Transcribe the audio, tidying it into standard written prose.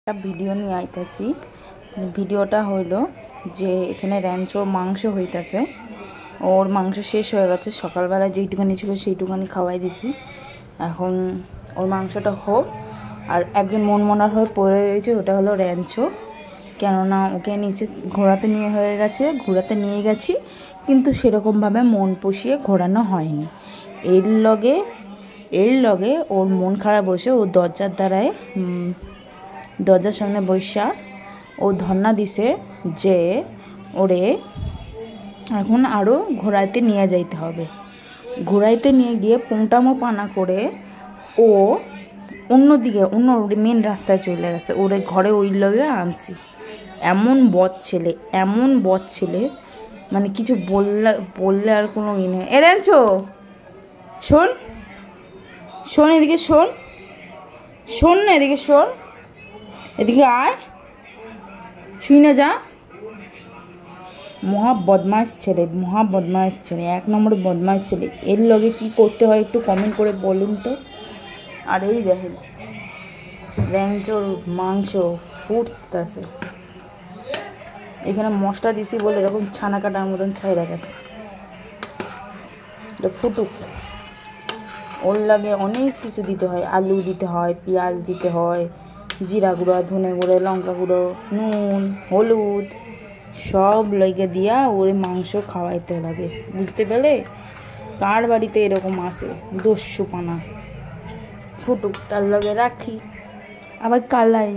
একটা ভিডিও নিয়ে আইতাছি। ভিডিওটা হইল যে এখানে র্যাঞ্চোর মাংস হইতাছে। ওর মাংস শেষ হয়ে গেছে, সকালবেলা যেইটুখানি ছিল সেইটুখানি খাওয়াই দিছি। এখন ওর মাংসটা হোক। আর একজন মনমনার হয়ে পড়ে রয়েছে, ওটা হলো র্যাঞ্চো। কেননা ওকে নিচে ঘোরাতে ঘোরাতে নিয়ে গেছি, কিন্তু সেরকমভাবে মন পুষিয়ে ঘোরানো হয়নি। এর লগে ওর মন খারাপ বসে ও দরজার সামনে বৈশা ও ধর্ণা দিছে যে ওরে এখন আরও ঘোরাইতে নিয়ে যাইতে হবে। ঘোরাইতে নিয়ে গিয়ে পোংটামো পানা করে ও অন্য মেন রাস্তায় চলে গেছে। ওরে ঘরে ওই লগে আনছি। এমন বদ ছেলে মানে কিছু বললে আর কোনো ই নেই। এরেছো শোন এদিকে শোন না, এদিকে শোন, এদিকে আয়, শুই না যা। মহা বদমাইশ ছেলে, 1 নম্বরে বদমাইশ ছেলে। এর লগে কি করতে হয় একটু কমেন্ট করে বলুন তো। আর এই দেখেন র্যাঞ্চোর মাংস ফুটতেছে। এখানে মশলা দিছি বলে এরকম ছানা কাটার মতন ছাইরা গেছে। এটা ফুটুক। ওর লাগে অনেক কিছু দিতে হয়, আলু দিতে হয়, পেঁয়াজ দিতে হয়, জিরা গুঁড়ো, ধনে গুঁড়ো, লঙ্কা গুঁড়ো, নুন, হলুদ সব লেগে দিয়া ওর মাংস খাওয়াইতে লাগে। বুঝতে পেলে? কার বাড়িতে এরকম আছে দস্যুপানা? ফুটুক, তার লগে রাখি। আবার কালাই